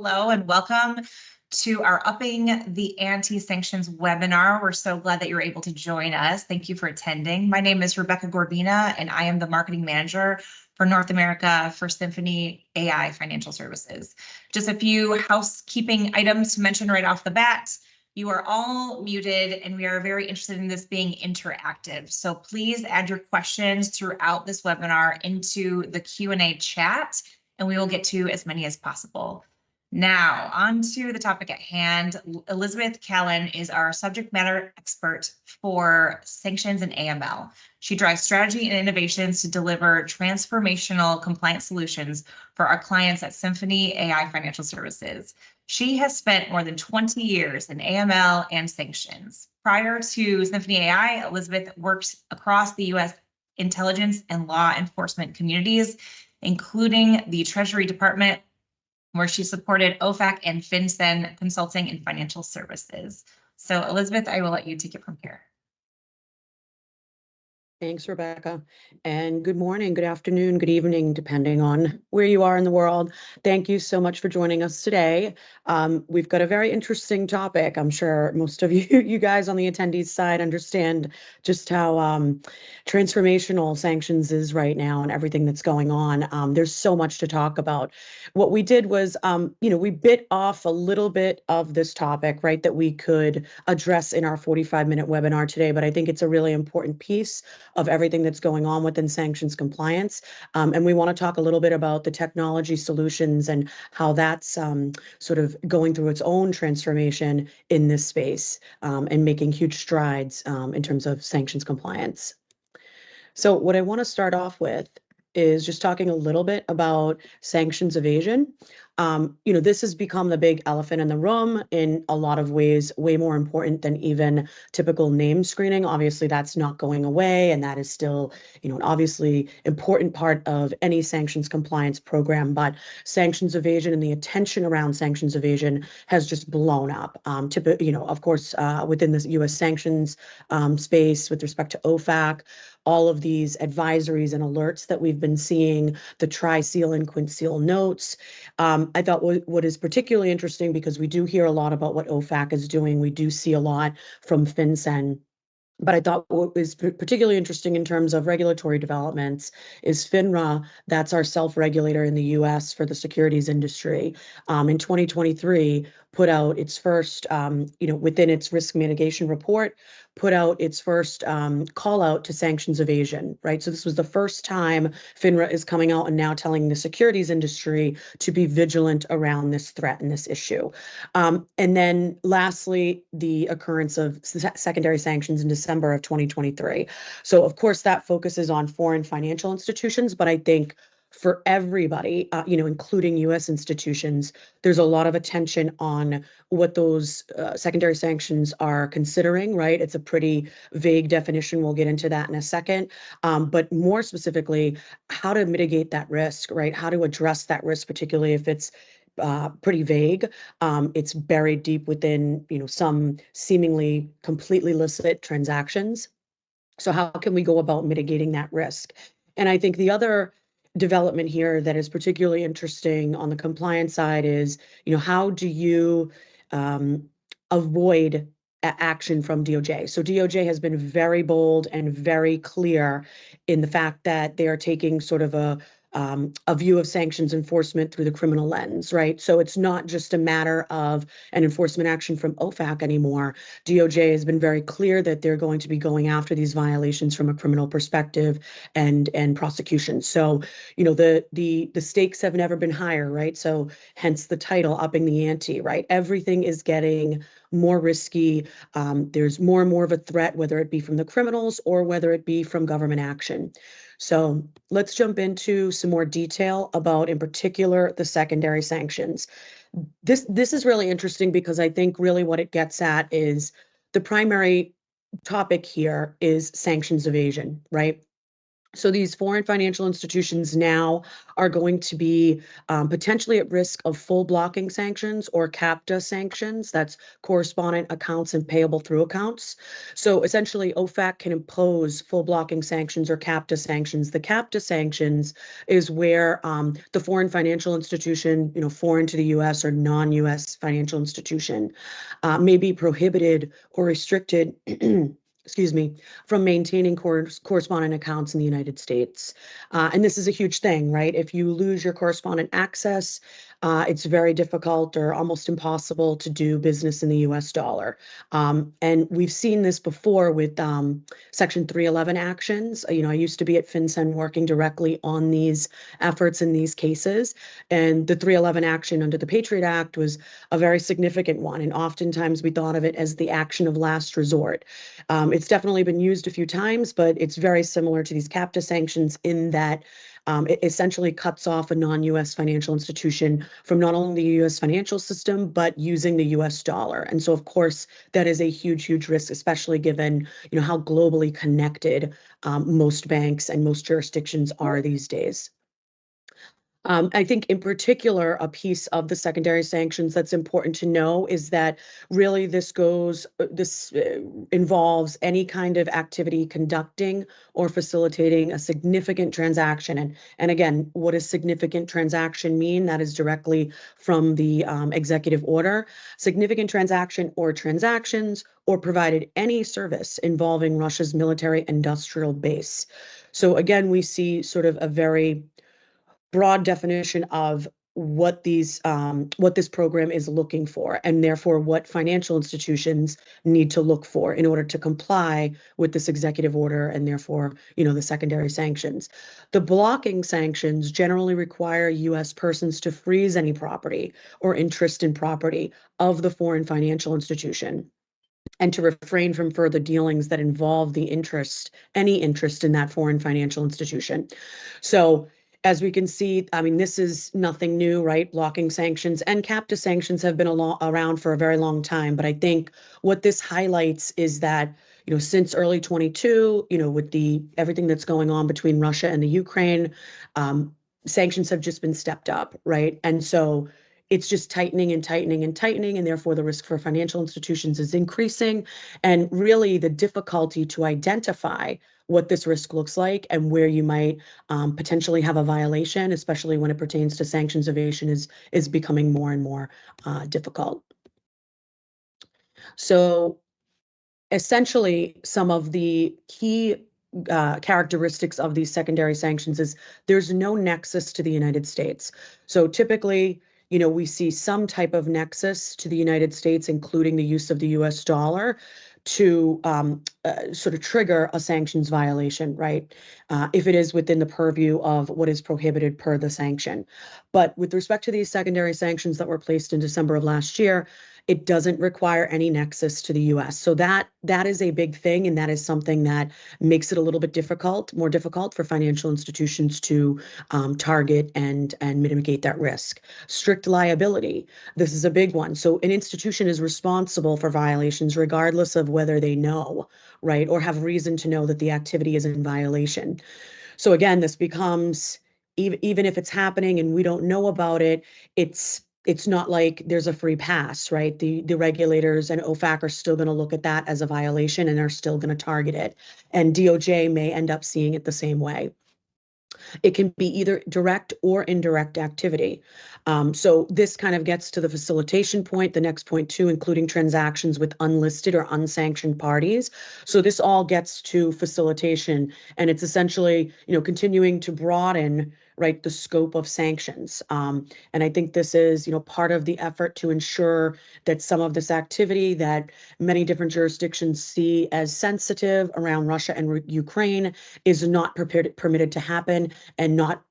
Hello and welcome to our Upping the Ante Sanctions webinar. We're so glad that you're able to join us. Thank you for attending. My name is Rebecca Gordina, and I am the Marketing Manager for North America for Symphony AI Financial Services. Just a few housekeeping items to mention right off the bat. You are all muted, and we are very interested in this being interactive. So please add your questions throughout this webinar into the Q&A chat, and we will get to as many as possible. Now, on to the topic at hand. Elizabeth Callan is our subject matter expert for sanctions and AML. She drives strategy and innovations to deliver transformational compliance solutions for our clients at Symphony AI Financial Services. She has spent more than 20 years in AML and sanctions. Prior to Symphony AI, Elizabeth worked across the U.S. intelligence and law enforcement communities, including the Treasury Department, where she supported OFAC and FinCEN consulting and financial services. So Elizabeth, I will let you take it from here. Thanks, Rebecca. And good morning, good afternoon, good evening, depending on where you are in the world. Thank you so much for joining us today. We've got a very interesting topic. I'm sure most of you guys on the attendees side understand just how transformational sanctions is right now and everything that's going on. There's so much to talk about. What we did was, we bit off a little bit of this topic, right, that we could address in our 45-minute webinar today, but I think it's a really important piece of everything that's going on within sanctions compliance. And we want to talk a little bit about the technology solutions and how that's sort of going through its own transformation in this space and making huge strides in terms of sanctions compliance. So what I want to start off with is just talking a little bit about sanctions evasion. This has become the big elephant in the room in a lot of ways, way more important than even typical name screening. Obviously, that's not going away, and that is still, an obviously important part of any sanctions compliance program. But sanctions evasion and the attention around sanctions evasion has just blown up. Of course, within the U.S. sanctions space with respect to OFAC, all of these advisories and alerts that we've been seeing, the tri-seal and quint-seal notes. I thought what is particularly interesting, because we do hear a lot about what OFAC is doing, we do see a lot from FinCEN. But I thought what was particularly interesting in terms of regulatory developments is FINRA, that's our self-regulator in the US for the securities industry, in 2023 put out its first, within its risk mitigation report, put out its first call out to sanctions evasion, right? So this was the first time FINRA is coming out and now telling the securities industry to be vigilant around this threat and this issue. And then lastly, the occurrence of secondary sanctions in December of 2023. So of course that focuses on foreign financial institutions, but I think for everybody, including U.S. institutions, there's a lot of attention on what those secondary sanctions are considering, right? It's a pretty vague definition. We'll get into that in a second. But more specifically, how to mitigate that risk, right? How to address that risk, particularly if it's pretty vague. It's buried deep within, some seemingly completely licit transactions. So how can we go about mitigating that risk? And I think the other development here that is particularly interesting on the compliance side is, how do you avoid action from DOJ? So DOJ has been very bold and very clear in the fact that they are taking sort of a view of sanctions enforcement through the criminal lens, right? So it's not just a matter of an enforcement action from OFAC anymore. DOJ has been very clear that they're going to be going after these violations from a criminal perspective and prosecution. So, the stakes have never been higher, right? So hence the title, Upping the Ante, right? Everything is getting more risky. There's more and more of a threat, whether it be from the criminals or whether it be from government action. So let's jump into some more detail about, in particular, the secondary sanctions. This is really interesting because I think really what it gets at is the primary topic here is sanctions evasion, right? So these foreign financial institutions now are going to be potentially at risk of full blocking sanctions or CAPTA sanctions. That's correspondent accounts and payable through accounts. So essentially, OFAC can impose full blocking sanctions or CAPTA sanctions. The CAPTA sanctions is where the foreign financial institution, foreign to the U.S. or non-U.S. financial institution, may be prohibited or restricted. Excuse me, from maintaining correspondent accounts in the United States. And this is a huge thing, right? If you lose your correspondent access, it's very difficult or almost impossible to do business in the US dollar. And we've seen this before with Section 311 actions. I used to be at FinCEN working directly on these efforts in these cases. And the 311 action under the Patriot Act was a very significant one. And oftentimes we thought of it as the action of last resort. It's definitely been used a few times, but it's very similar to these CAPTA sanctions in that it essentially cuts off a non-US financial institution from not only the US financial system, but using the US dollar. And so, of course, that is a huge, huge risk, especially given, how globally connected most banks and most jurisdictions are these days. I think in particular, a piece of the secondary sanctions that's important to know is that really this involves any kind of activity conducting or facilitating a significant transaction. And again, what does significant transaction mean? That is directly from the executive order. Significant transaction or transactions or provided any service involving Russia's military industrial base. So again, we see sort of a very broad definition of what this program is looking for, and therefore what financial institutions need to look for in order to comply with this executive order, and therefore, the secondary sanctions. The blocking sanctions generally require U.S. persons to freeze any property or interest in property of the foreign financial institution, and to refrain from further dealings that involve any interest in that foreign financial institution. So as we can see, I mean, this is nothing new, right? Blocking sanctions and CAPTA sanctions have been around for a very long time. But I think what this highlights is that, since early 22, with everything that's going on between Russia and the Ukraine, sanctions have just been stepped up, right? And so it's just tightening and tightening and tightening, and therefore the risk for financial institutions is increasing. And really the difficulty to identify what this risk looks like and where you might potentially have a violation, especially when it pertains to sanctions evasion, is becoming more and more difficult. So essentially, some of the key characteristics of these secondary sanctions is there's no nexus to the United States. So typically, we see some type of nexus to the United States, including the use of the US dollar to sort of trigger a sanctions violation, right? If it is within the purview of what is prohibited per the sanction. But with respect to these secondary sanctions that were placed in December of last year, it doesn't require any nexus to the US. So that is a big thing, and that is something that makes it a little bit more difficult for financial institutions to target and mitigate that risk. Strict liability. This is a big one. So an institution is responsible for violations regardless of whether they know, right, or have reason to know that the activity is in violation. So again, this becomes, even if it's happening and we don't know about it, it's not like there's a free pass, right? The regulators and OFAC are still going to look at that as a violation, and are still going to target it. And DOJ may end up seeing it the same way. It can be either direct or indirect activity. So this kind of gets to the facilitation point, the next point too, including transactions with unlisted or unsanctioned parties. So this all gets to facilitation, and it's essentially, continuing to broaden, right, the scope of sanctions. And I think this is, part of the effort to ensure that some of this activity that many different jurisdictions see as sensitive around Russia and Ukraine is not permitted to happen, and not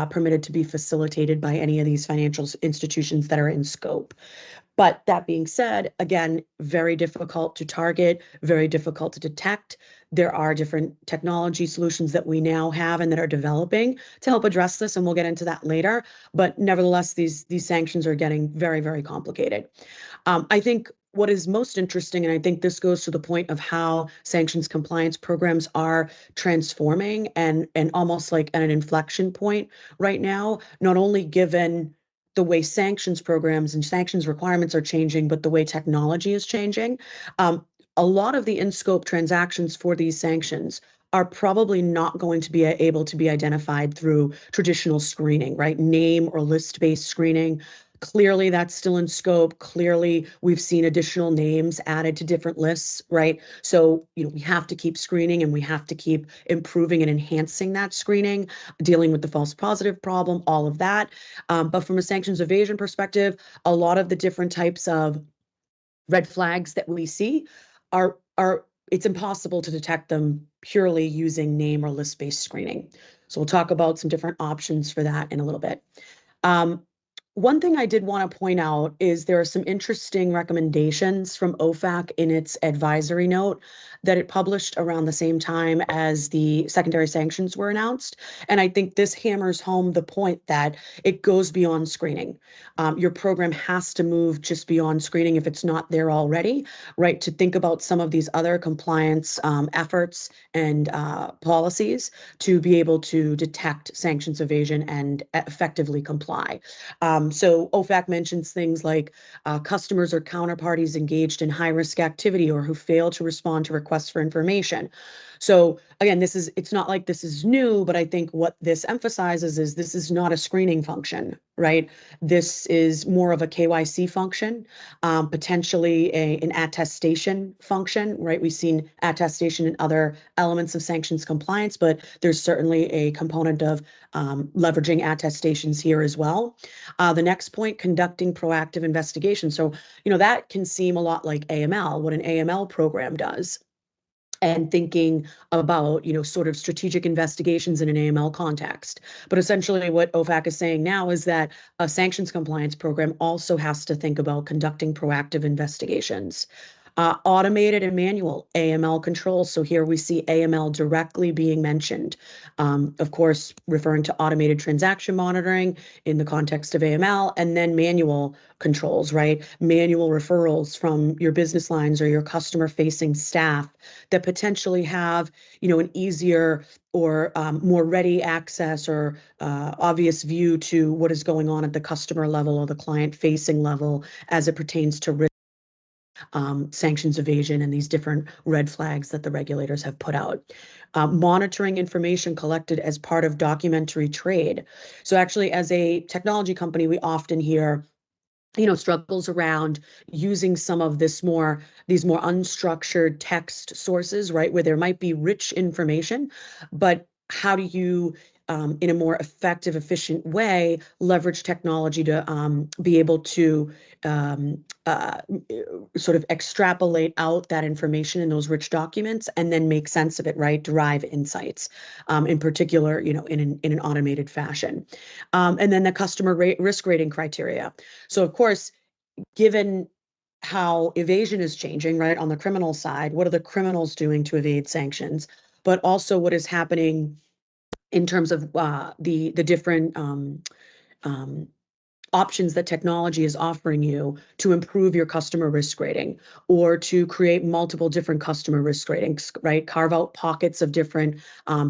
permitted to be facilitated by any of these financial institutions that are in scope. But that being said, again, very difficult to target, very difficult to detect. There are different technology solutions that we now have and that are developing to help address this, and we'll get into that later. But nevertheless, these sanctions are getting very, very complicated. I think what is most interesting, and I think this goes to the point of how sanctions compliance programs are transforming and almost like at an inflection point right now, not only given the way sanctions programs and sanctions requirements are changing, but the way technology is changing. A lot of the in-scope transactions for these sanctions are probably not going to be able to be identified through traditional screening, right? Name or list-based screening. Clearly, that's still in scope. Clearly, we've seen additional names added to different lists, right? So, we have to keep screening and we have to keep improving and enhancing that screening, dealing with the false positive problem, all of that. But from a sanctions evasion perspective, a lot of the different types of red flags that we see are it's impossible to detect them purely using name or list-based screening. So we'll talk about some different options for that in a little bit. Um, One thing I did want to point out is there are some interesting recommendations from OFAC in its advisory note that it published around the same time as the secondary sanctions were announced. And I think this hammers home the point that it goes beyond screening. Your program has to move just beyond screening if it's not there already, right? To think about some of these other compliance efforts and policies to be able to detect sanctions evasion and effectively comply. So OFAC mentions things like customers or counterparties engaged in high-risk activity or who fail to respond to requests for information. So again, it's not like this is new, but I think what this emphasizes is this is not a screening function, right? This is more of a KYC function, potentially an attestation function, right? We've seen attestation in other elements of sanctions compliance, but there's certainly a component of leveraging attestations here as well. The next point, conducting proactive investigation. So, that can seem a lot like AML, what an AML program does, and thinking about, sort of strategic investigations in an AML context. But essentially what OFAC is saying now is that a sanctions compliance program also has to think about conducting proactive investigations. Automated and manual AML controls. So here we see AML directly being mentioned. Of course, referring to automated transaction monitoring in the context of AML, and then manual controls, right? Manual referrals from your business lines or your customer facing staff that potentially have, an easier or more ready access or obvious view to what is going on at the customer level or the client facing level as it pertains to risk, sanctions evasion, and these different red flags that the regulators have put out. Monitoring information collected as part of documentary trade. So actually, as a technology company, we often hear struggles around using some of these more unstructured text sources, right, where there might be rich information, but how do you, in a more effective, efficient way, leverage technology to be able to um, uh, sort of extrapolate out that information in those rich documents and then make sense of it, right? Derive insights, in particular, in an automated fashion. And then the customer risk rating criteria. So of course, given how evasion is changing, right, on the criminal side, what are the criminals doing to evade sanctions? But also what is happening in terms of the different um, options that technology is offering you to improve your customer risk rating or to create multiple different customer risk ratings, right? Carve out pockets of different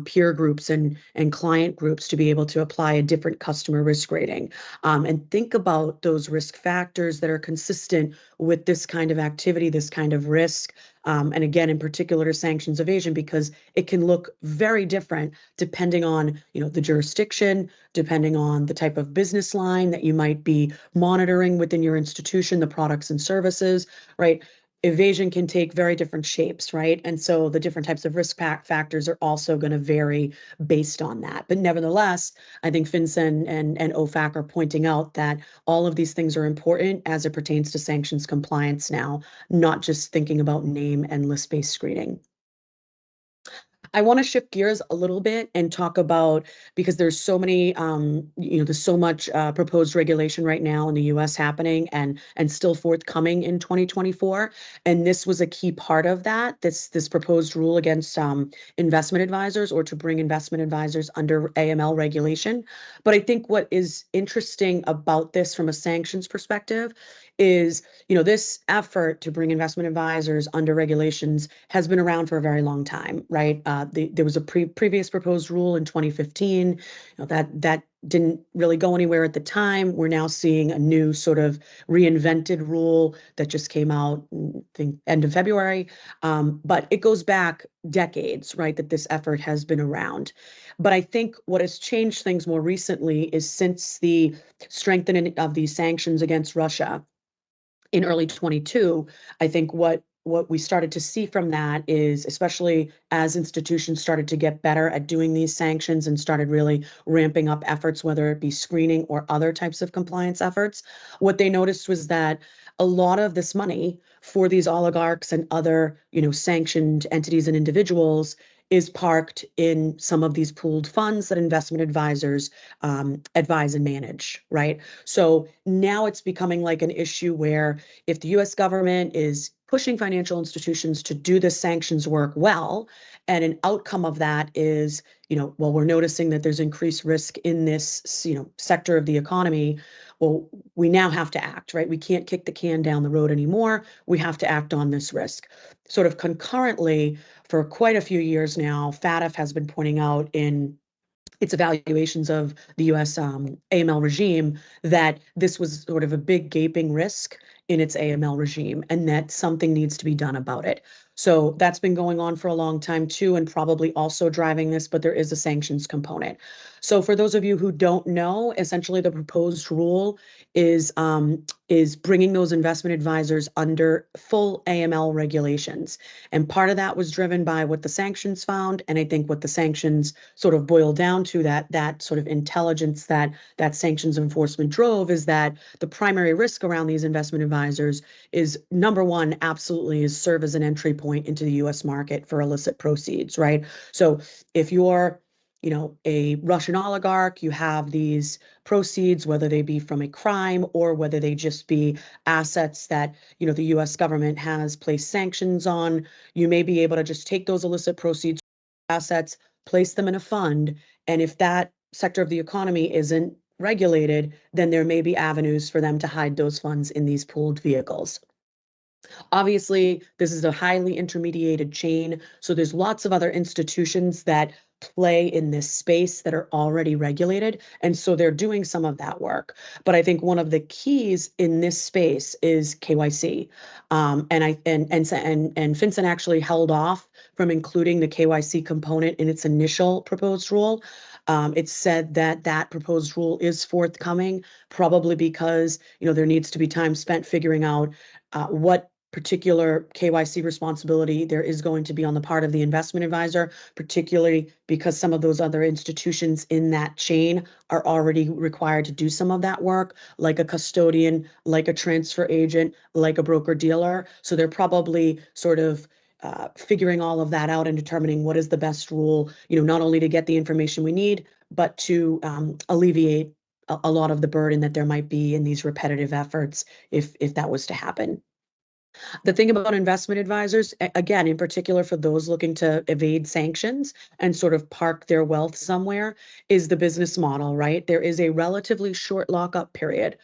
peer groups and client groups to be able to apply a different customer risk rating. And think about those risk factors that are consistent with this kind of activity, this kind of risk. And again, in particular, sanctions evasion, because it can look very different depending on, the jurisdiction, depending on the type of business line that you might be monitoring within your institution, the products and services, right? Evasion can take very different shapes, right? And so the different types of risk factors are also going to vary based on that. But nevertheless, I think FinCEN and OFAC are pointing out that all of these things are important as it pertains to sanctions compliance now, not just thinking about name and list-based screening. I want to shift gears a little bit and talk about, because there's so many, there's so much proposed regulation right now in the U.S. happening and still forthcoming in 2024. And this was a key part of that. This proposed rule against investment advisors, or to bring investment advisors under AML regulation. But I think what is interesting about this from a sanctions perspective is, this effort to bring investment advisors under regulations has been around for a very long time, right? There was a previous proposed rule in 2015, that didn't really go anywhere at the time. We're now seeing a new sort of reinvented rule that just came out, I think, end of February. But it goes back decades, right, that this effort has been around. But I think what has changed things more recently is since the strengthening of the sanctions against Russia in early 22, I think what we started to see from that is, especially as institutions started to get better at doing these sanctions and started really ramping up efforts, whether it be screening or other types of compliance efforts, what they noticed was that a lot of this money for these oligarchs and other, sanctioned entities and individuals is parked in some of these pooled funds that investment advisors advise and manage, right? So now it's becoming like an issue where if the US government is pushing financial institutions to do the sanctions work well, and an outcome of that is, well, we're noticing that there's increased risk in this, sector of the economy. Well, we now have to act, right? We can't kick the can down the road anymore. We have to act on this risk. Sort of concurrently, for quite a few years now, FATF has been pointing out in its evaluations of the US AML regime that this was sort of a big gaping risk in its AML regime, and that something needs to be done about it. So that's been going on for a long time too, and probably also driving this, but there is a sanctions component. So for those of you who don't know, essentially the proposed rule is bringing those investment advisors under full AML regulations. And part of that was driven by what the sanctions found, and I think what the sanctions sort of boiled down to, that sort of intelligence that sanctions enforcement drove, is that the primary risk around these investment advisors is, number one, absolutely is serve as an entry point into the US market for illicit proceeds, right? So if you're a Russian oligarch, you have these proceeds, whether they be from a crime or whether they just be assets that, the US government has placed sanctions on, you may be able to just take those illicit proceeds, assets, place them in a fund. And if that sector of the economy isn't regulated, then there may be avenues for them to hide those funds in these pooled vehicles. Obviously, this is a highly intermediated chain, so there's lots of other institutions that play in this space that are already regulated, and so they're doing some of that work. But I think one of the keys in this space is KYC, and FinCEN actually held off from including the KYC component in its initial proposed rule. It said that that proposed rule is forthcoming, probably because there needs to be time spent figuring out what particular KYC responsibility there is going to be on the part of the investment advisor, particularly because some of those other institutions in that chain are already required to do some of that work, like a custodian, like a transfer agent, like a broker dealer. So they're probably sort of figuring all of that out and determining what is the best rule, not only to get the information we need, but to alleviate a lot of the burden that there might be in these repetitive efforts if that was to happen. The thing about investment advisors, again, in particular for those looking to evade sanctions and sort of park their wealth somewhere, is the business model, right? There is a relatively short lockup period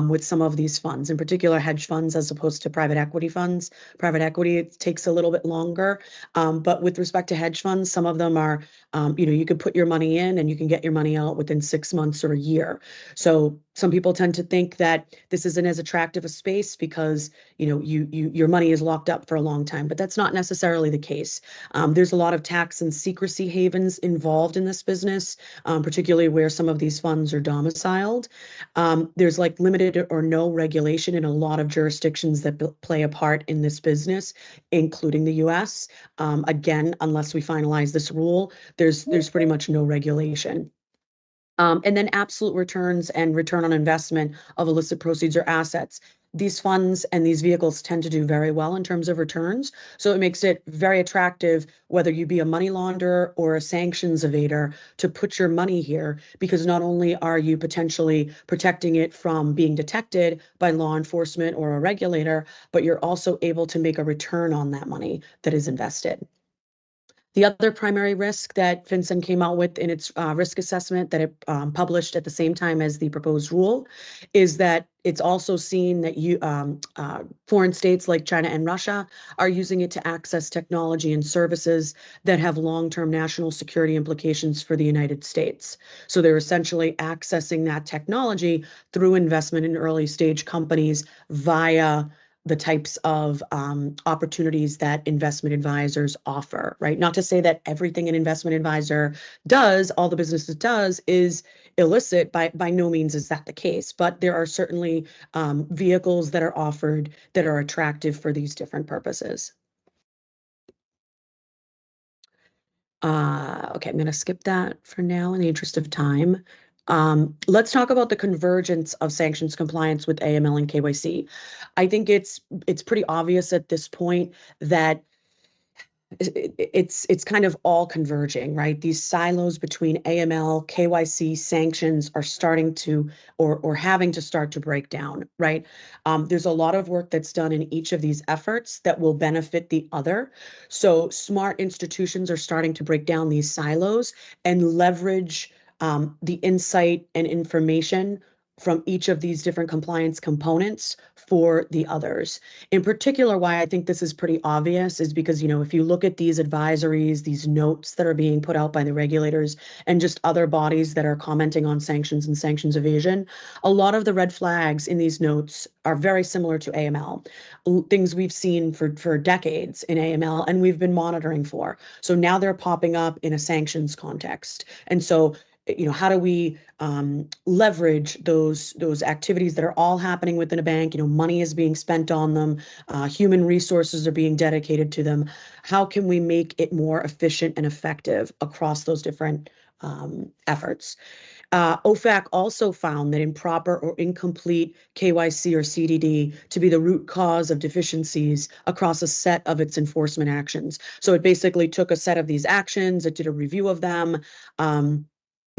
with some of these funds, in particular hedge funds as opposed to private equity funds. Private equity, it takes a little bit longer. But with respect to hedge funds, some of them are, you could put your money in and you can get your money out within 6 months or a year. So some people tend to think that this isn't as attractive a space because your money is locked up for a long time, but that's not necessarily the case. There's a lot of tax and secrecy havens involved in this business, particularly where some of these funds are domiciled. There's like limited or no regulation in a lot of jurisdictions that play a part in this business, including the US. Again, unless we finalize this rule, there's pretty much no regulation. And then absolute returns and return on investment of illicit proceeds or assets. these funds and these vehicles tend to do very well in terms of returns. So it makes it very attractive, whether you be a money launderer or a sanctions evader, to put your money here, because not only are you potentially protecting it from being detected by law enforcement or a regulator, but you're also able to make a return on that money that is invested. The other primary risk that FinCEN came out with in its risk assessment that it published at the same time as the proposed rule is that it's also seen that foreign states like China and Russia are using it to access technology and services that have long-term national security implications for the United States. So they're essentially accessing that technology through investment in early stage companies via the types of opportunities that investment advisors offer, right? Not to say that everything an investment advisor does, all the businesses does, is illicit. By no means is that the case, but there are certainly vehicles that are offered that are attractive for these different purposes. Okay, I'm going to skip that for now in the interest of time. Let's talk about the convergence of sanctions compliance with AML and KYC. I think it's pretty obvious at this point that it's kind of all converging, right? These silos between AML, KYC, sanctions are starting to or having to start to break down, right? There's a lot of work that's done in each of these efforts that will benefit the other. So smart institutions are starting to break down these silos and leverage the insight and information from each of these different compliance components for the others. In particular, why I think this is pretty obvious is because, if you look at these advisories, these notes that are being put out by the regulators and just other bodies that are commenting on sanctions and sanctions evasion, a lot of the red flags in these notes are very similar to AML, things we've seen for decades in AML and we've been monitoring for. So now they're popping up in a sanctions context. And so how do we leverage those activities that are all happening within a bank? Money is being spent on them, human resources are being dedicated to them. How can we make it more efficient and effective across those different efforts? OFAC also found that improper or incomplete KYC or CDD to be the root cause of deficiencies across a set of its enforcement actions. So it basically took a set of these actions, it did a review of them,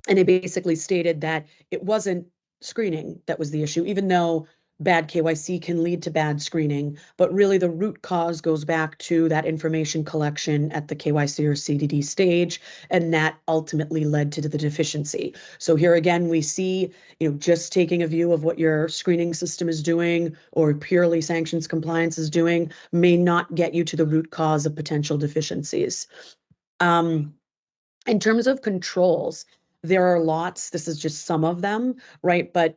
and it basically stated that it wasn't screening that was the issue, even though bad KYC can lead to bad screening, but really the root cause goes back to that information collection at the KYC or CDD stage, and that ultimately led to the deficiency. So here again, we see, just taking a view of what your screening system is doing or purely sanctions compliance is doing may not get you to the root cause of potential deficiencies. In terms of controls, there are lots. This is just some of them, right? But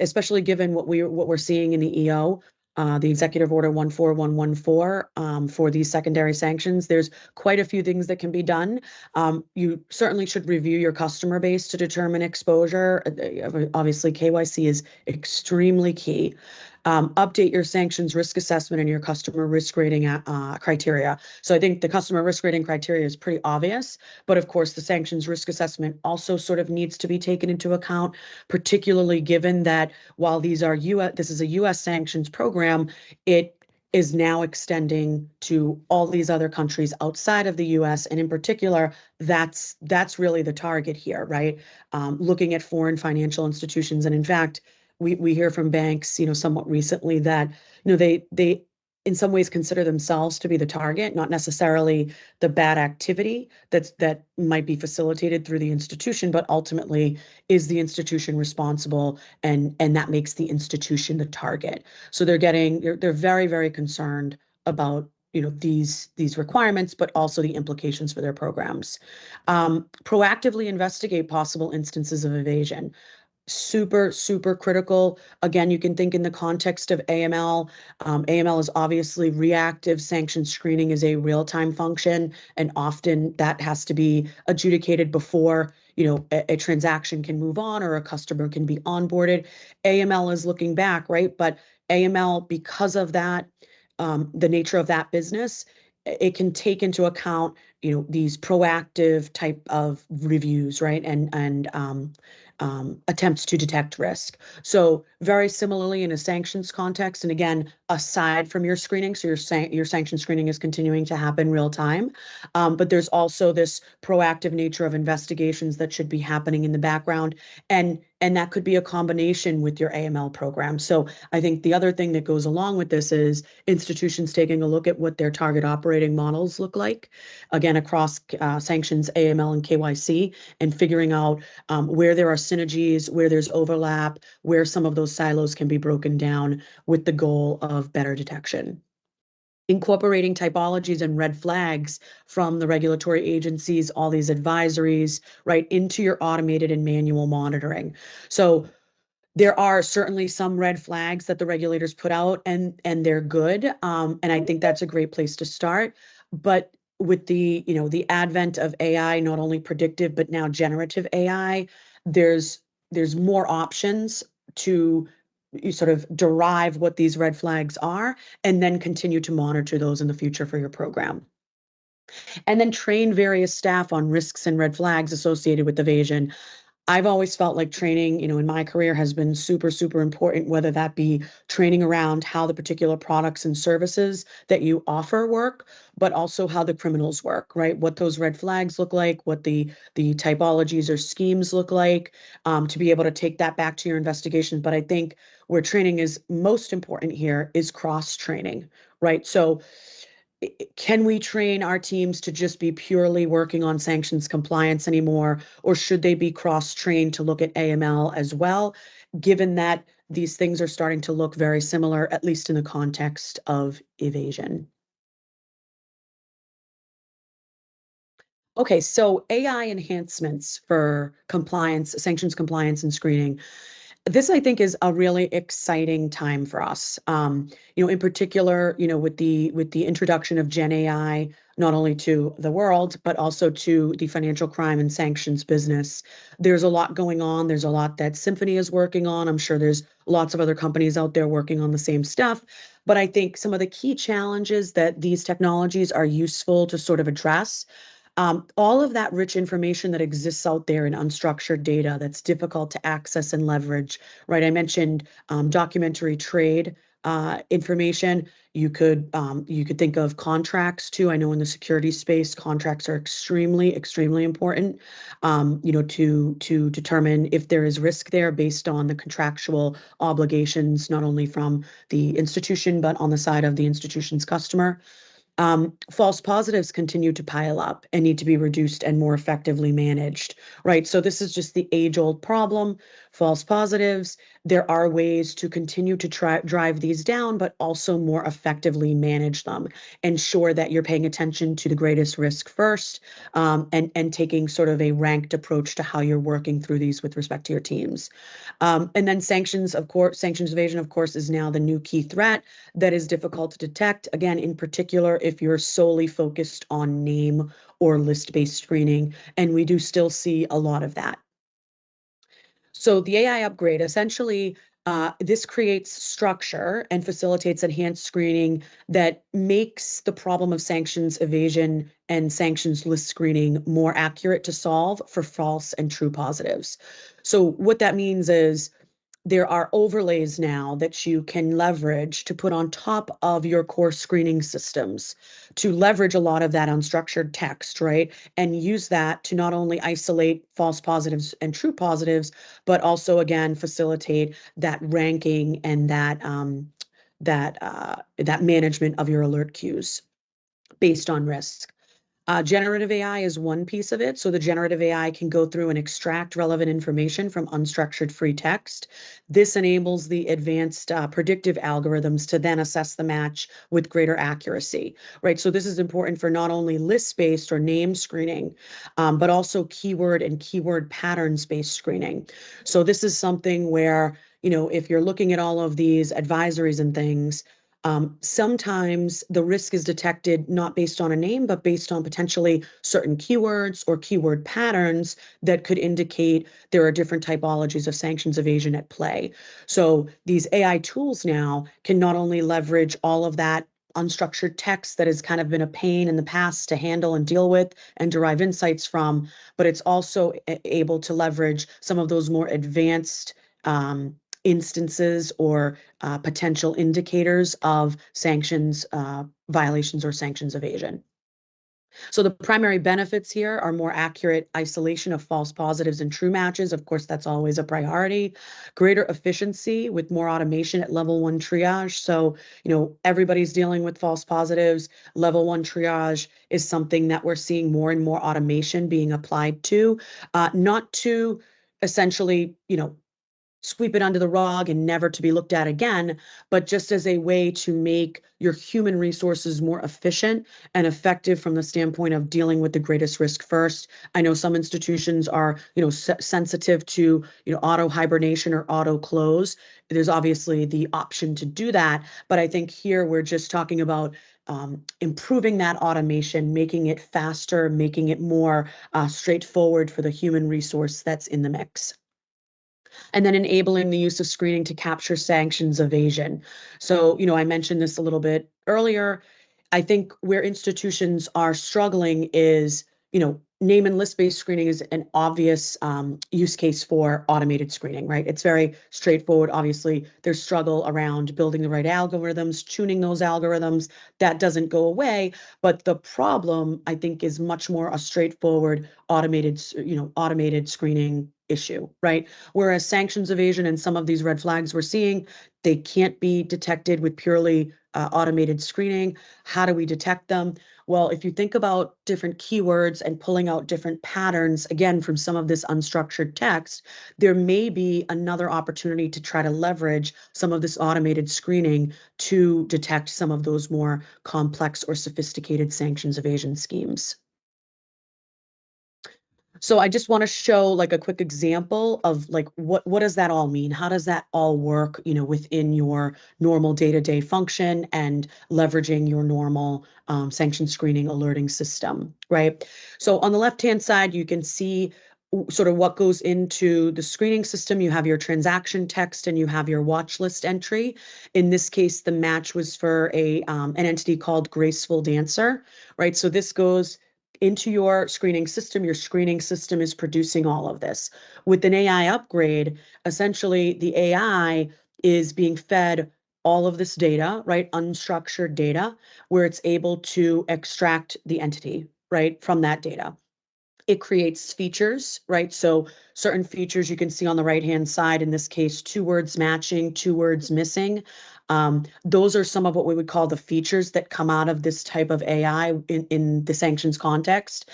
especially given what we're seeing in the EO, the Executive Order 14114 for these secondary sanctions, there's quite a few things that can be done. You certainly should review your customer base to determine exposure. Obviously, KYC is extremely key. Update your sanctions risk assessment and your customer risk rating criteria. So I think the customer risk rating criteria is pretty obvious, but of course the sanctions risk assessment also sort of needs to be taken into account, particularly given that while this is a US sanctions program, it is now extending to all these other countries outside of the US. And in particular, that's really the target here, right? Looking at foreign financial institutions. And in fact, we hear from banks, somewhat recently that, they in some ways consider themselves to be the target, not necessarily the bad activity that might be facilitated through the institution, but ultimately is the institution responsible, and that makes the institution the target. So they're very, very concerned about these requirements, but also the implications for their programs. Proactively investigate possible instances of evasion. Super, super critical. Again, you can think in the context of AML. AML is obviously reactive. Sanction screening is a real-time function, and often that has to be adjudicated before a transaction can move on or a customer can be onboarded. AML is looking back, right? But AML, because of that, the nature of that business, it can take into account these proactive type of reviews, right? And attempts to detect risk. So very similarly in a sanctions context. And again, aside from your screening, so your sanction screening is continuing to happen real time. But there's also this proactive nature of investigations that should be happening in the background. And that could be a combination with your AML program. So I think the other thing that goes along with this is institutions taking a look at what their target operating models look like, again, across sanctions, AML, and KYC, and figuring out where there are synergies, where there's overlap, where some of those silos can be broken down with the goal of better detection. Incorporating typologies and red flags from the regulatory agencies, all these advisories, right, into your automated and manual monitoring. So there are certainly some red flags that the regulators put out, and they're good. And I think that's a great place to start. But with the advent of AI, not only predictive but now generative AI, there's more options to you sort of derive what these red flags are and then continue to monitor those in the future for your program. And then train various staff on risks and red flags associated with evasion. I've always felt like training, in my career has been super, super important, whether that be training around how the particular products and services that you offer work, but also how the criminals work, right? What those red flags look like, what the typologies or schemes look like, to be able to take that back to your investigation. But I think where training is most important here is cross training, right? So can we train our teams to just be purely working on sanctions compliance anymore, or should they be cross-trained to look at AML as well, given that these things are starting to look very similar, at least in the context of evasion? Okay, so AI enhancements for compliance, sanctions compliance and screening. This, I think, is a really exciting time for us. In particular, with the introduction of Gen AI, not only to the world, but also to the financial crime and sanctions business. There's a lot going on. There's a lot that Symphony is working on. I'm sure there's lots of other companies out there working on the same stuff. But I think some of the key challenges that these technologies are useful to sort of address, all of that rich information that exists out there in unstructured data that's difficult to access and leverage, right? I mentioned documentary trade information. You could think of contracts too. I know in the security space, contracts are extremely, extremely important. To determine if there is risk there based on the contractual obligations, not only from the institution but on the side of the institution's customer. False positives continue to pile up and need to be reduced and more effectively managed, right? So this is just the age-old problem. False positives, there are ways to continue to drive these down, but also more effectively manage them. Ensure that you're paying attention to the greatest risk first, and taking sort of a ranked approach to how you're working through these with respect to your teams. And then sanctions, of course, sanctions evasion, of course, is now the new key threat that is difficult to detect. Again, in particular, if you're solely focused on name or list-based screening, and we do still see a lot of that. So the AI upgrade, essentially, this creates structure and facilitates enhanced screening that makes the problem of sanctions evasion and sanctions list screening more accurate to solve for false and true positives. So what that means is there are overlays now that you can leverage to put on top of your core screening systems to leverage a lot of that unstructured text, right? And use that to not only isolate false positives and true positives, but also, again, facilitate that ranking and that management of your alert queues based on risk. Generative AI is one piece of it. So the generative AI can go through and extract relevant information from unstructured free text. This enables the advanced predictive algorithms to then assess the match with greater accuracy, right? So this is important for not only list-based or name screening, but also keyword and keyword patterns-based screening. So this is something where, if you're looking at all of these advisories and things, sometimes the risk is detected not based on a name, but based on potentially certain keywords or keyword patterns that could indicate there are different typologies of sanctions evasion at play. So these AI tools now can not only leverage all of that unstructured text that has kind of been a pain in the past to handle and deal with and derive insights from, but it's also able to leverage some of those more advanced instances or potential indicators of sanctions violations or sanctions evasion. So the primary benefits here are more accurate isolation of false positives and true matches. Of course, that's always a priority. Greater efficiency with more automation at level 1 triage. So, everybody's dealing with false positives. Level 1 triage is something that we're seeing more and more automation being applied to, not to essentially, sweep it under the rug and never to be looked at again, but just as a way to make your human resources more efficient and effective from the standpoint of dealing with the greatest risk first. I know some institutions are, sensitive to, auto hibernation or auto close. There's obviously the option to do that, but I think here we're just talking about improving that automation, making it faster, making it more straightforward for the human resource that's in the mix. And then enabling the use of screening to capture sanctions evasion. So, I mentioned this a little bit earlier. I think where institutions are struggling is, name and list-based screening is an obvious use case for automated screening, right? It's very straightforward. Obviously, there's struggle around building the right algorithms, tuning those algorithms. That doesn't go away. But the problem, I think, is much more a straightforward automated screening issue, right? Whereas sanctions evasion and some of these red flags we're seeing, they can't be detected with purely automated screening. How do we detect them? Well, if you think about different keywords and pulling out different patterns, again, from some of this unstructured text, there may be another opportunity to try to leverage some of this automated screening to detect some of those more complex or sophisticated sanctions evasion schemes. So I just want to show like a quick example of like what does that all mean? How does that all work, within your normal day-to-day function and leveraging your normal sanction screening alerting system, right? So on the left-hand side, you can see sort of what goes into the screening system. You have your transaction text and you have your watch list entry. In this case, the match was for an entity called Graceful Dancer, right? So this goes into your screening system. Your screening system is producing all of this. With an AI upgrade, essentially the AI is being fed all of this data, right? Unstructured data, where it's able to extract the entity, right, from that data. It creates features, right? So certain features you can see on the right-hand side, in this case, 2 words matching, 2 words missing. Those are some of what we would call the features that come out of this type of AI in the sanctions context.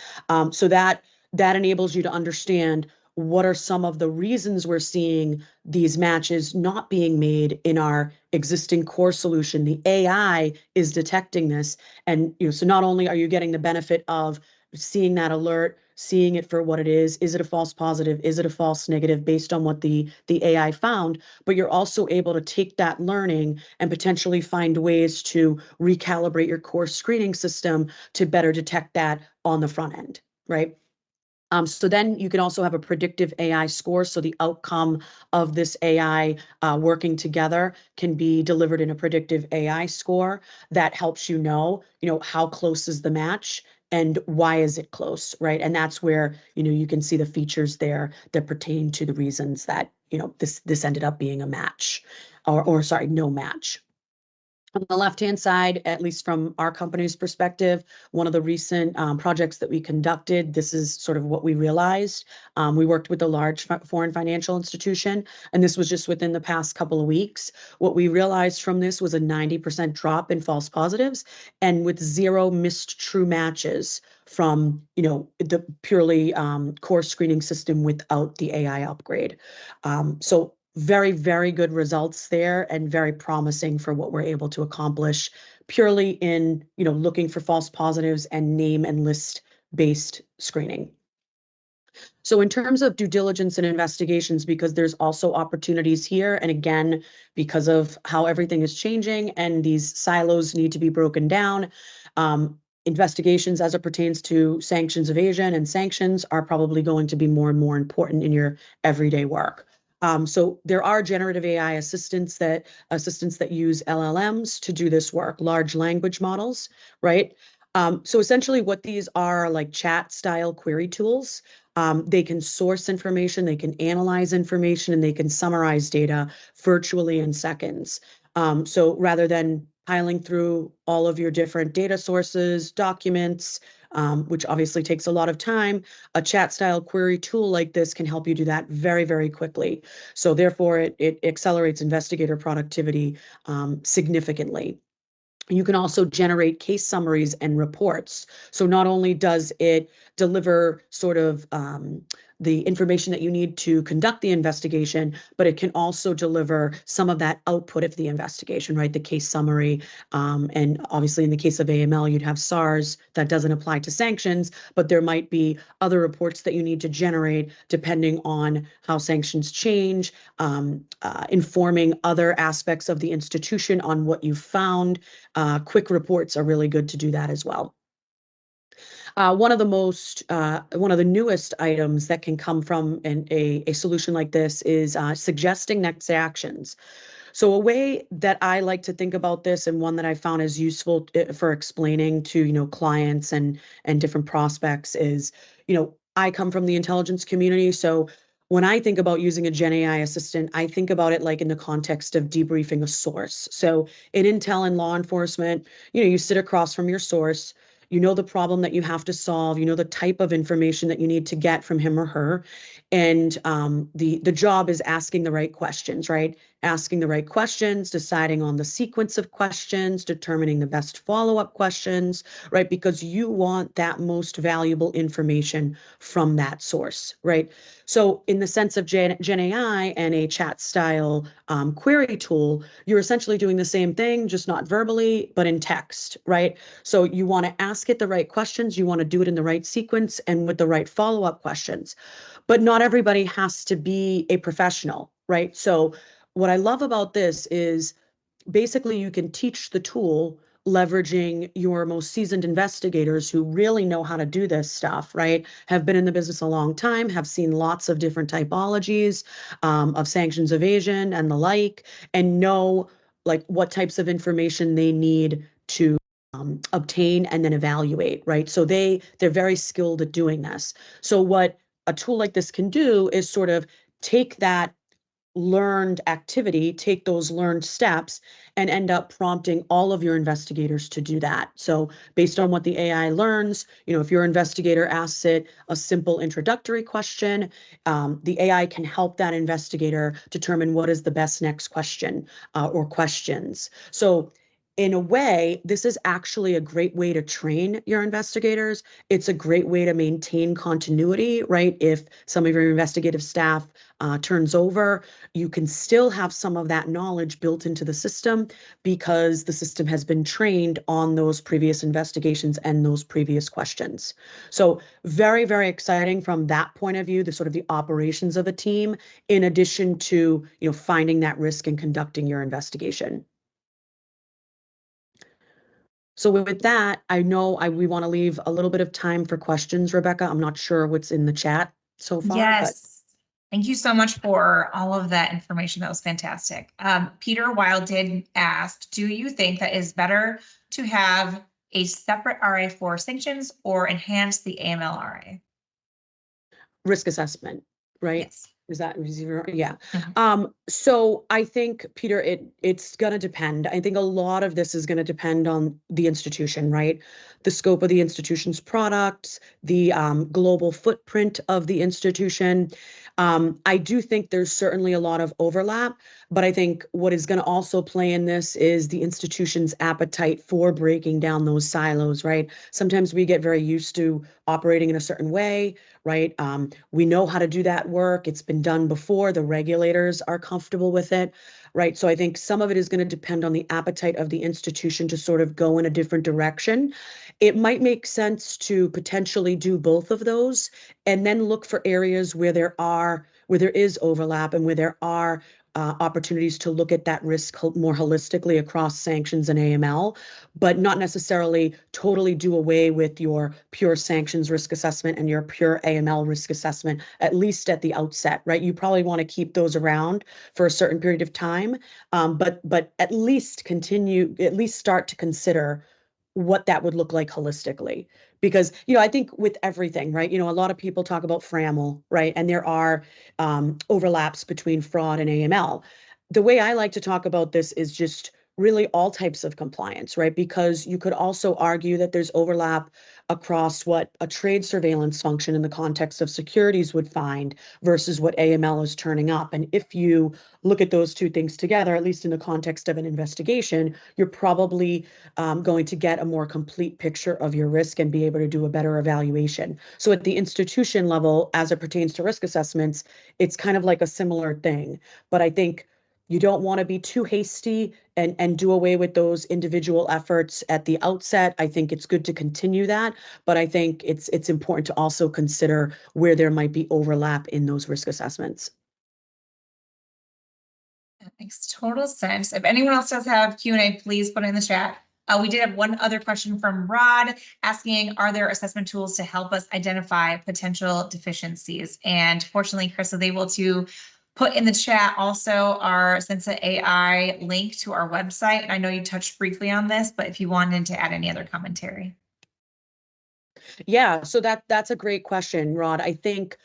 So that enables you to understand what are some of the reasons we're seeing these matches not being made in our existing core solution. The AI is detecting this. And so not only are you getting the benefit of seeing that alert, seeing it for what it is it a false positive? Is it a false negative based on what the AI found? But you're also able to take that learning and potentially find ways to recalibrate your core screening system to better detect that on the front end, right? So then you can also have a predictive AI score. So the outcome of this AI working together can be delivered in a predictive AI score that helps how close is the match and why is it close, right? And that's where, you can see the features there that pertain to the reasons that, this ended up being a match or sorry, no match. On the left-hand side, at least from our company's perspective, one of the recent projects that we conducted, this is sort of what we realized. We worked with a large foreign financial institution, and this was just within the past couple of weeks. What we realized from this was a 90% drop in false positives and with 0 missed true matches from, the purely core screening system without the AI upgrade. So very, very good results there and very promising for what we're able to accomplish purely in, looking for false positives and name and list based screening. So in terms of due diligence and investigations, because there's also opportunities here, and again, because of how everything is changing and these silos need to be broken down, investigations as it pertains to sanctions evasion and sanctions are probably going to be more and more important in your everyday work. So there are generative AI assistants that use LLMs to do this work, large language models, right? So essentially what these are like chat style query tools. They can source information, they can analyze information, and they can summarize data virtually in seconds. So rather than piling through all of your different data sources, documents, which obviously takes a lot of time, a chat style query tool like this can help you do that very, very quickly. So therefore, it accelerates investigator productivity significantly. You can also generate case summaries and reports. So not only does it deliver sort of the information that you need to conduct the investigation, but it can also deliver some of that output of the investigation, right? The case summary. And obviously, in the case of AML, you'd have SARS that doesn't apply to sanctions, but there might be other reports that you need to generate depending on how sanctions change, informing other aspects of the institution on what you found. Quick reports are really good to do that as well. One of the newest items that can come from a solution like this is suggesting next actions. So a way that I like to think about this, and one that I found is useful for explaining to, clients and different prospects is, I come from the intelligence community. So when I think about using a Gen AI assistant, I think about it like in the context of debriefing a source. So in intel and law enforcement, you sit across from your source, you know the problem that you have to solve, you know the type of information that you need to get from him or her, and the job is asking the right questions, right? Asking the right questions, deciding on the sequence of questions, determining the best follow-up questions, right? Because you want that most valuable information from that source, right? So in the sense of Gen AI and a chat style query tool, you're essentially doing the same thing, just not verbally, but in text, right? So you want to ask it the right questions, you want to do it in the right sequence and with the right follow-up questions. But not everybody has to be a professional, right? So what I love about this is basically you can teach the tool leveraging your most seasoned investigators who really know how to do this stuff, right? Have been in the business a long time, have seen lots of different typologies of sanctions evasion and the like, and know like what types of information they need to obtain and then evaluate, right? So they're very skilled at doing this. So what a tool like this can do is sort of take that learned activity, take those learned steps, and end up prompting all of your investigators to do that. So based on what the AI learns, if your investigator asks it a simple introductory question, the AI can help that investigator determine what is the best next question or questions. So in a way, this is actually a great way to train your investigators. It's a great way to maintain continuity, right? If some of your investigative staff turns over, you can still have some of that knowledge built into the system because the system has been trained on those previous investigations and those previous questions. So very, very exciting from that point of view, the sort of the operations of a team, in addition to, finding that risk and conducting your investigation. So with that, I know we want to leave a little bit of time for questions, Rebecca. I'm not sure what's in the chat so far, but Yes. Thank you so much for all of that information. That was fantastic. Peter Wild did ask, do you think that is better to have a separate RA for sanctions or enhance the AML RA? risk assessment, right? Yes. Is that yeah. Mhm. So I think, Peter, it's gonna depend. I think a lot of this is gonna depend on the institution, right? The scope of the institution's products, the global footprint of the institution. I do think there's certainly a lot of overlap, but I think what is going to also play in this is the institution's appetite for breaking down those silos, right? Sometimes we get very used to operating in a certain way, right? We know how to do that work. It's been done before. The regulators are comfortable with it, right? So I think some of it is going to depend on the appetite of the institution to sort of go in a different direction. It might make sense to potentially do both of those and then look for areas where there is overlap and where there are opportunities to look at that risk more holistically across sanctions and AML, but not necessarily totally do away with your pure sanctions risk assessment and your pure AML risk assessment, at least at the outset, right? You probably want to keep those around for a certain period of time, but at least start to consider what that would look like holistically. Because, I think with everything, right? A lot of people talk about FRAML, right? And there are overlaps between fraud and AML. The way I like to talk about this is just really all types of compliance, right? Because you could also argue that there's overlap across what a trade surveillance function in the context of securities would find versus what AML is turning up. And if you look at those two things together, at least in the context of an investigation, you're probably going to get a more complete picture of your risk and be able to do a better evaluation. So at the institution level, as it pertains to risk assessments, it's kind of like a similar thing. But I think you don't want to be too hasty and do away with those individual efforts at the outset. I think it's good to continue that, but I think it's important to also consider where there might be overlap in those risk assessments. That makes total sense. If anyone else does have Q&A, please put it in the chat. We did have one other question from Rod asking, are there assessment tools to help us identify potential deficiencies? And fortunately, Chris was able to put in the chat also our Sensa AI link to our website. And I know you touched briefly on this, but if you wanted to add any other commentary. Yeah, so that's a great question, Rod. I think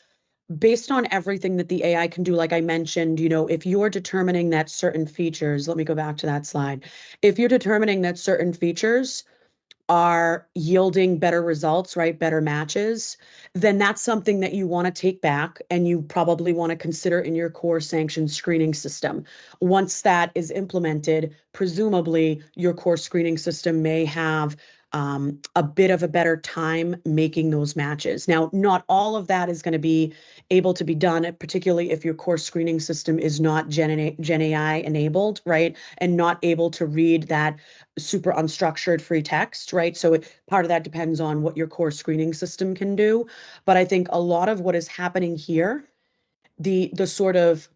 based on everything that the AI can do, like I mentioned, if you're determining that certain features, let me go back to that slide. If you're determining that certain features are yielding better results, right? Better matches, then that's something that you want to take back and you probably want to consider in your core sanction screening system. Once that is implemented, presumably your core screening system may have a bit of a better time making those matches. Now, not all of that is going to be able to be done, particularly if your core screening system is not Gen AI enabled, right? And not able to read that super unstructured free text, right? So part of that depends on what your core screening system can do. But I think a lot of what is happening here, the sort of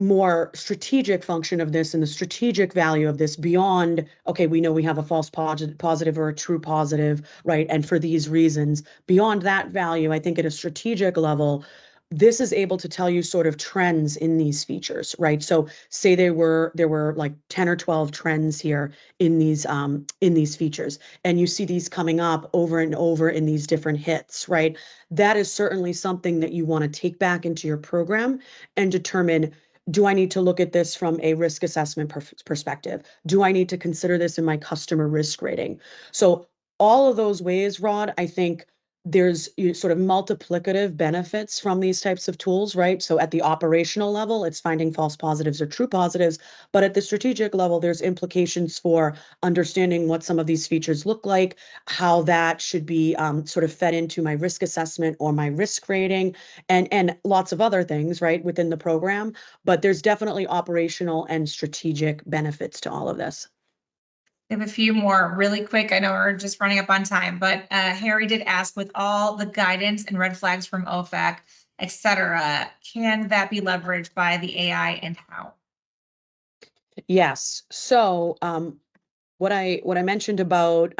more strategic function of this and the strategic value of this beyond, okay, we know we have a false positive or a true positive, right? And for these reasons, beyond that value, I think at a strategic level, this is able to tell you sort of trends in these features, right? So say there were like 10 or 12 trends here in these features, and you see these coming up over and over in these different hits, right? That is certainly something that you want to take back into your program and determine, do I need to look at this from a risk assessment perspective? Do I need to consider this in my customer risk rating? So all of those ways, Rod, I think there's sort of multiplicative benefits from these types of tools, right? So at the operational level, it's finding false positives or true positives, but at the strategic level, there's implications for understanding what some of these features look like, how that should be sort of fed into my risk assessment or my risk rating, and lots of other things, right, within the program. But there's definitely operational and strategic benefits to all of this. We have a few more really quick. I know we're just running up on time, but Harry did ask, with all the guidance and red flags from OFAC, et cetera, can that be leveraged by the AI and how? Yes. So what I mentioned about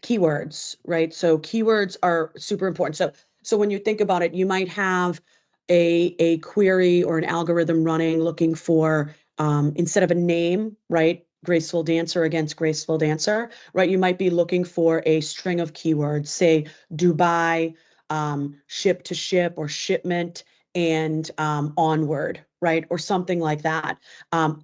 keywords, right? So keywords are super important. So when you think about it, you might have a query or an algorithm running looking for instead of a name, right? Graceful dancer against graceful dancer, right? You might be looking for a string of keywords, say Dubai, ship to ship or shipment, and onward, right? Or something like that.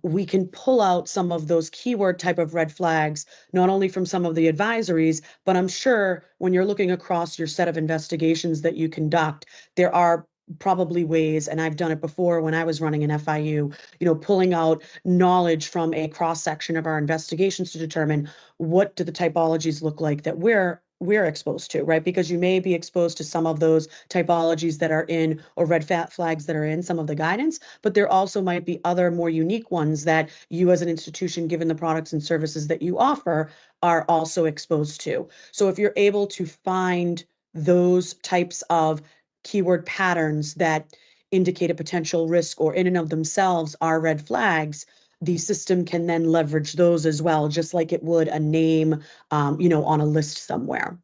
We can pull out some of those keyword type of red flags, not only from some of the advisories, but I'm sure when you're looking across your set of investigations that you conduct, there are probably ways, and I've done it before when I was running an FIU, pulling out knowledge from a cross section of our investigations to determine what do the typologies look like that we're exposed to, right? Because you may be exposed to some of those typologies that are in, or red flags that are in some of the guidance, but there also might be other more unique ones that you as an institution, given the products and services that you offer, are also exposed to. So if you're able to find those types of keyword patterns that indicate a potential risk or in and of themselves are red flags, the system can then leverage those as well, just like it would a name, on a list somewhere.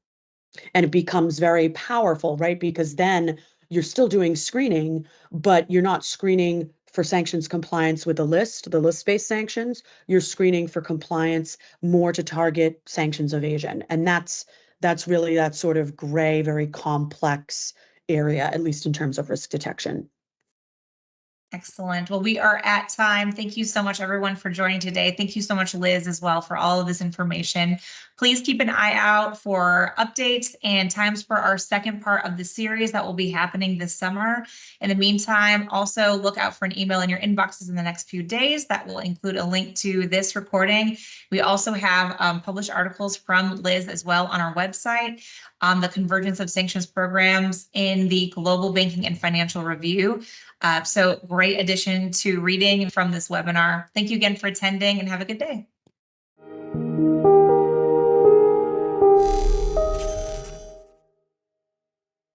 And it becomes very powerful, right? Because then you're still doing screening, but you're not screening for sanctions compliance with the list-based sanctions. You're screening for compliance more to target sanctions evasion. And that's really that sort of gray, very complex area, at least in terms of risk detection. Excellent. Well, we are at time. Thank you so much, everyone, for joining today. Thank you so much, Liz, as well, for all of this information. Please keep an eye out for updates and times for our second part of the series that will be happening this summer. In the meantime, also look out for an email in your inboxes in the next few days that will include a link to this recording. We also have published articles from Liz as well on our website on the convergence of sanctions programs in the Global Banking and Financial Review. So great addition to reading from this webinar. Thank you again for attending and have a good day.